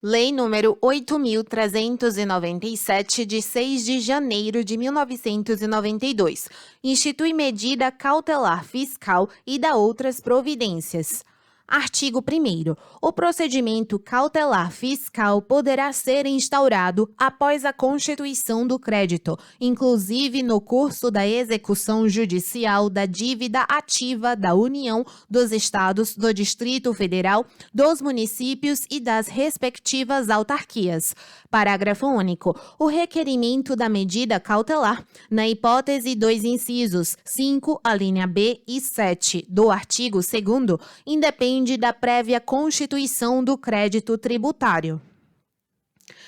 Lei número 8.397, de 6 de janeiro de 1992, institui medida cautelar fiscal e dá outras providências. Artigo 1º. O procedimento cautelar fiscal poderá ser instaurado após a constituição do crédito, inclusive no curso da execução judicial da dívida ativa da União, dos Estados, do Distrito Federal, dos municípios e das respectivas autarquias. Parágrafo único. O requerimento da medida cautelar, na hipótese dos incisos 5, alínea B e 7 do artigo 2º, independe da prévia constituição do crédito tributário.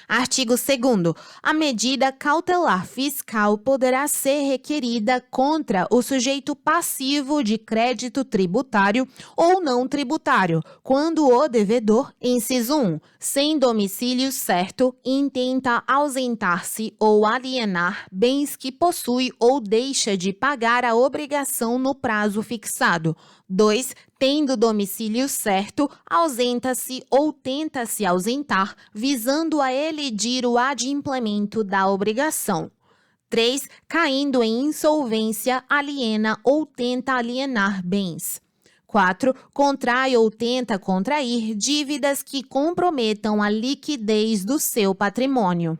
Artigo 2º. A medida cautelar fiscal poderá ser requerida contra o sujeito passivo de crédito tributário ou não tributário, quando o devedor, inciso 1, sem domicílio certo, intenta ausentar-se ou alienar bens que possui ou deixa de pagar a obrigação no prazo fixado. 2. Tendo domicílio certo, ausenta-se ou tenta se ausentar, visando a elidir o adimplemento da obrigação. 3. Caindo em insolvência, aliena ou tenta alienar bens. 4. Contrai ou tenta contrair dívidas que comprometam a liquidez do seu patrimônio.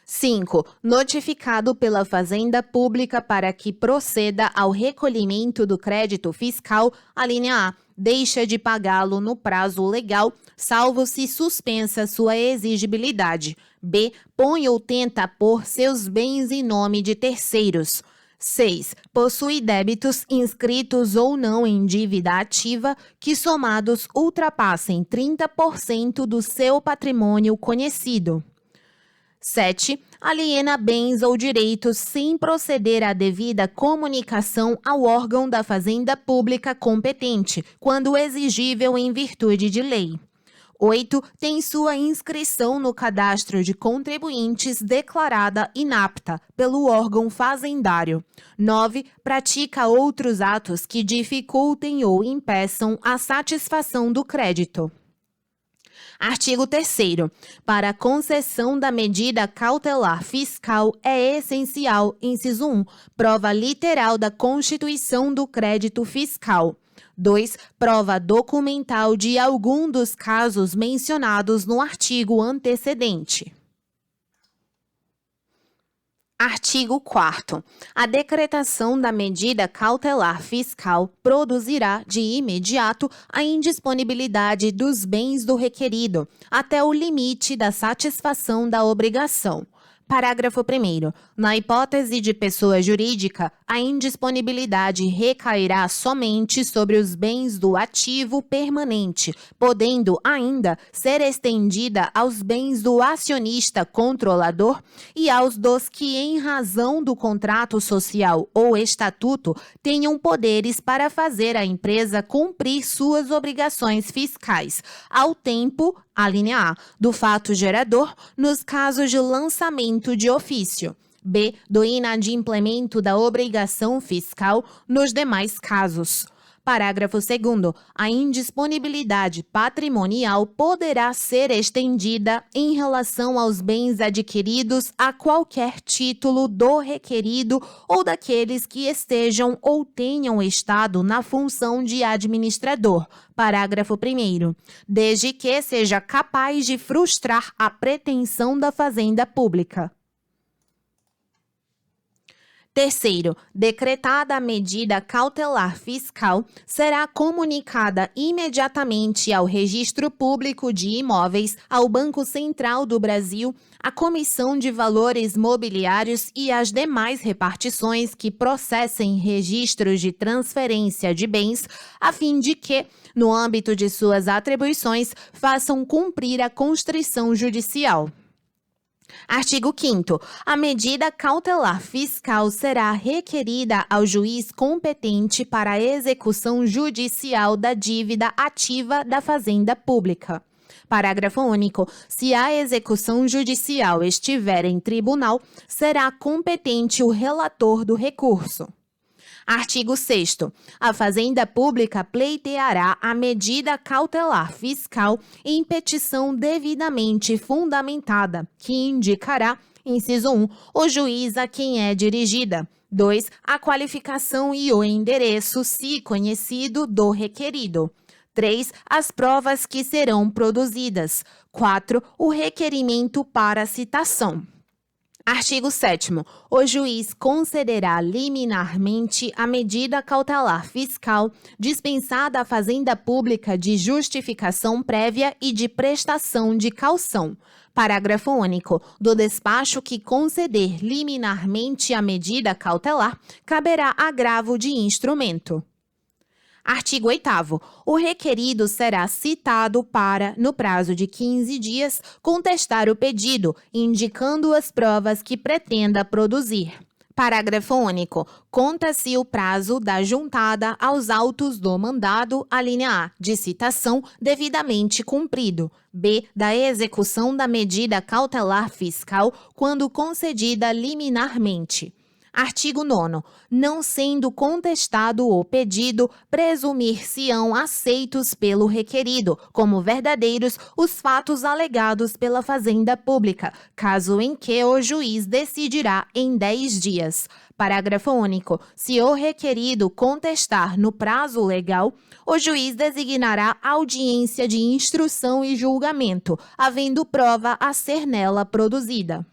5. Notificado pela Fazenda Pública para que proceda ao recolhimento do crédito fiscal, alínea A, deixa de pagá-lo no prazo legal, salvo se suspensa sua exigibilidade. B. Põe ou tenta pôr seus bens em nome de terceiros. 6. Possui débitos inscritos ou não em dívida ativa que somados ultrapassem 30% do seu patrimônio conhecido. 7. Aliena bens ou direitos sem proceder à devida comunicação ao órgão da Fazenda Pública competente, quando exigível em virtude de lei. 8. Tem sua inscrição no cadastro de contribuintes declarada inapta pelo órgão fazendário. 9. Pratica outros atos que dificultem ou impeçam a satisfação do crédito. Artigo 3º. Para a concessão da medida cautelar fiscal é essencial, inciso 1, prova literal da constituição do crédito fiscal. 2. Prova documental de algum dos casos mencionados no artigo antecedente. Artigo 4º. A decretação da medida cautelar fiscal produzirá, de imediato, a indisponibilidade dos bens do requerido, até o limite da satisfação da obrigação. Parágrafo 1º. Na hipótese de pessoa jurídica, a indisponibilidade recairá somente sobre os bens do ativo permanente, podendo ainda ser estendida aos bens do acionista controlador e aos dos que, em razão do contrato social ou estatuto, tenham poderes para fazer a empresa cumprir suas obrigações fiscais, ao tempo, alínea A, do fato gerador, nos casos de lançamento de ofício. B. Do inadimplemento da obrigação fiscal nos demais casos. Parágrafo 2º. A indisponibilidade patrimonial poderá ser estendida em relação aos bens adquiridos a qualquer título do requerido ou daqueles que estejam ou tenham estado na função de administrador. Parágrafo 1º. Desde que seja capaz de frustrar a pretensão da Fazenda Pública. 3º. Decretada a medida cautelar fiscal, será comunicada imediatamente ao Registro Público de Imóveis, ao Banco Central do Brasil, à Comissão de Valores Mobiliários e às demais repartições que processem registros de transferência de bens, a fim de que, no âmbito de suas atribuições, façam cumprir a constrição judicial. Artigo 5º. A medida cautelar fiscal será requerida ao juiz competente para a execução judicial da dívida ativa da Fazenda Pública. Parágrafo único. Se a execução judicial estiver em tribunal, será competente o relator do recurso. Artigo 6º. A Fazenda Pública pleiteará a medida cautelar fiscal em petição devidamente fundamentada, que indicará, inciso 1, o juiz a quem é dirigida. 2. A qualificação e o endereço, se conhecido, do requerido. 3. As provas que serão produzidas. 4. O requerimento para citação. Artigo 7º. O juiz concederá liminarmente a medida cautelar fiscal dispensada à Fazenda Pública de justificação prévia e de prestação de caução. Parágrafo único. Do despacho que conceder liminarmente a medida cautelar, caberá agravo de instrumento. Artigo 8º. O requerido será citado para, no prazo de 15 dias, contestar o pedido, indicando as provas que pretenda produzir. Parágrafo único. Conta-se o prazo da juntada aos autos do mandado, alínea A, de citação devidamente cumprido. B, da execução da medida cautelar fiscal quando concedida liminarmente. Artigo 9º. Não sendo contestado o pedido, presumir-se-ão aceitos pelo requerido, como verdadeiros, os fatos alegados pela Fazenda Pública, caso em que o juiz decidirá em 10 dias. Parágrafo único. Se o requerido contestar no prazo legal, o juiz designará audiência de instrução e julgamento, havendo prova a ser nela produzida.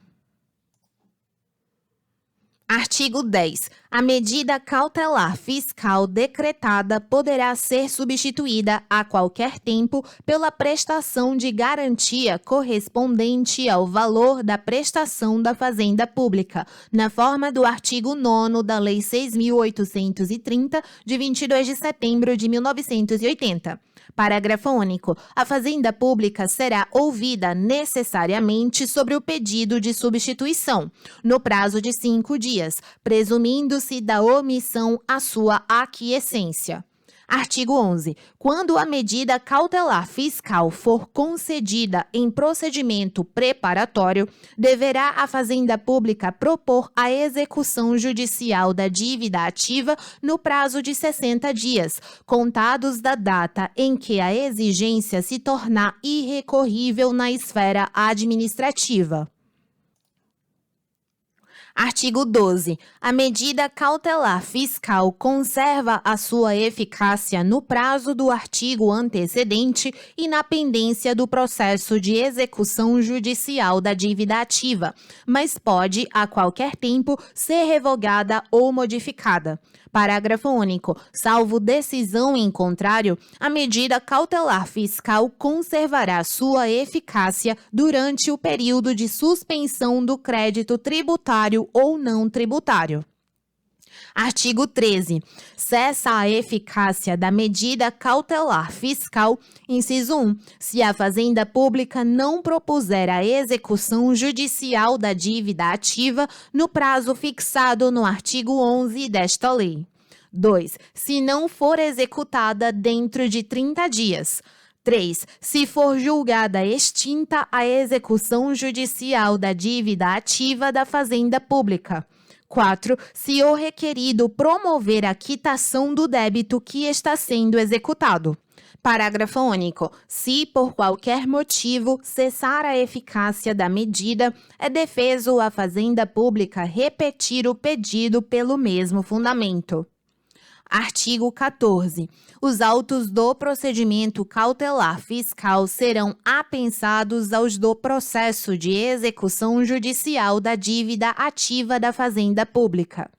Artigo 10. A medida cautelar fiscal decretada poderá ser substituída a qualquer tempo pela prestação de garantia correspondente ao valor da prestação da Fazenda Pública, na forma do artigo 9º da Lei 6.830, de 22 de setembro de 1980. Parágrafo único. A Fazenda Pública será ouvida necessariamente sobre o pedido de substituição, no prazo de 5 dias, presumindo-se da omissão a sua aquiescência. Artigo 11. Quando a medida cautelar fiscal for concedida em procedimento preparatório, deverá a Fazenda Pública propor a execução judicial da dívida ativa no prazo de 60 dias, contados da data em que a exigência se tornar irrecorrível na esfera administrativa. Artigo 12. A medida cautelar fiscal conserva a sua eficácia no prazo do artigo antecedente e na pendência do processo de execução judicial da dívida ativa, mas pode, a qualquer tempo, ser revogada ou modificada. Parágrafo único. Salvo decisão em contrário, a medida cautelar fiscal conservará sua eficácia durante o período de suspensão do crédito tributário ou não tributário. Artigo 13. Cessa a eficácia da medida cautelar fiscal, inciso 1, se a Fazenda Pública não propuser a execução judicial da dívida ativa no prazo fixado no artigo 11 desta lei. 2. Se não for executada dentro de 30 dias. 3. Se for julgada extinta a execução judicial da dívida ativa da Fazenda Pública. 4. Se o requerido promover a quitação do débito que está sendo executado. Parágrafo único. Se, por qualquer motivo, cessar a eficácia da medida, é defeso à Fazenda Pública repetir o pedido pelo mesmo fundamento. Artigo 14. Os autos do procedimento cautelar fiscal serão apensados aos do processo de execução judicial da dívida ativa da Fazenda Pública.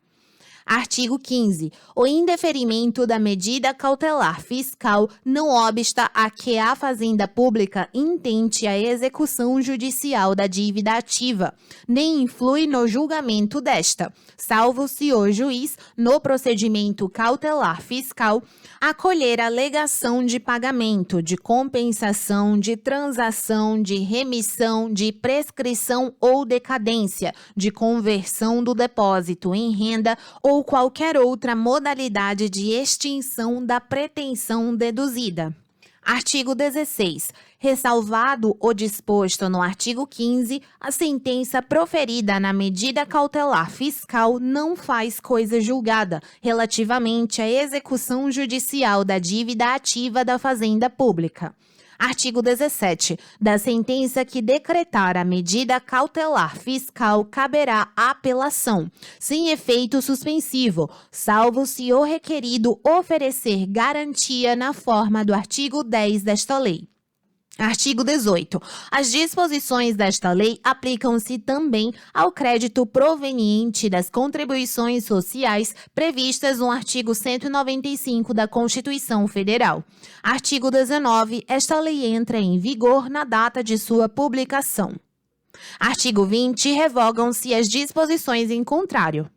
Artigo 15. O indeferimento da medida cautelar fiscal não obsta a que a Fazenda Pública intente a execução judicial da dívida ativa, nem influi no julgamento desta, salvo se o juiz, no procedimento cautelar fiscal, acolher alegação de pagamento, de compensação, de transação, de remissão, de prescrição ou decadência, de conversão do depósito em renda ou qualquer outra modalidade de extinção da pretensão deduzida. Artigo 16. Ressalvado o disposto no artigo 15, a sentença proferida na medida cautelar fiscal não faz coisa julgada relativamente à execução judicial da dívida ativa da Fazenda Pública. Artigo 17. Da sentença que decretar a medida cautelar fiscal caberá apelação, sem efeito suspensivo, salvo se o requerido oferecer garantia na forma do artigo 10 desta lei. Artigo 18. As disposições desta lei aplicam-se também ao crédito proveniente das contribuições sociais previstas no artigo 195 da Constituição Federal. Artigo 19. Esta lei entra em vigor na data de sua publicação. Artigo 20. Revogam-se as disposições em contrário.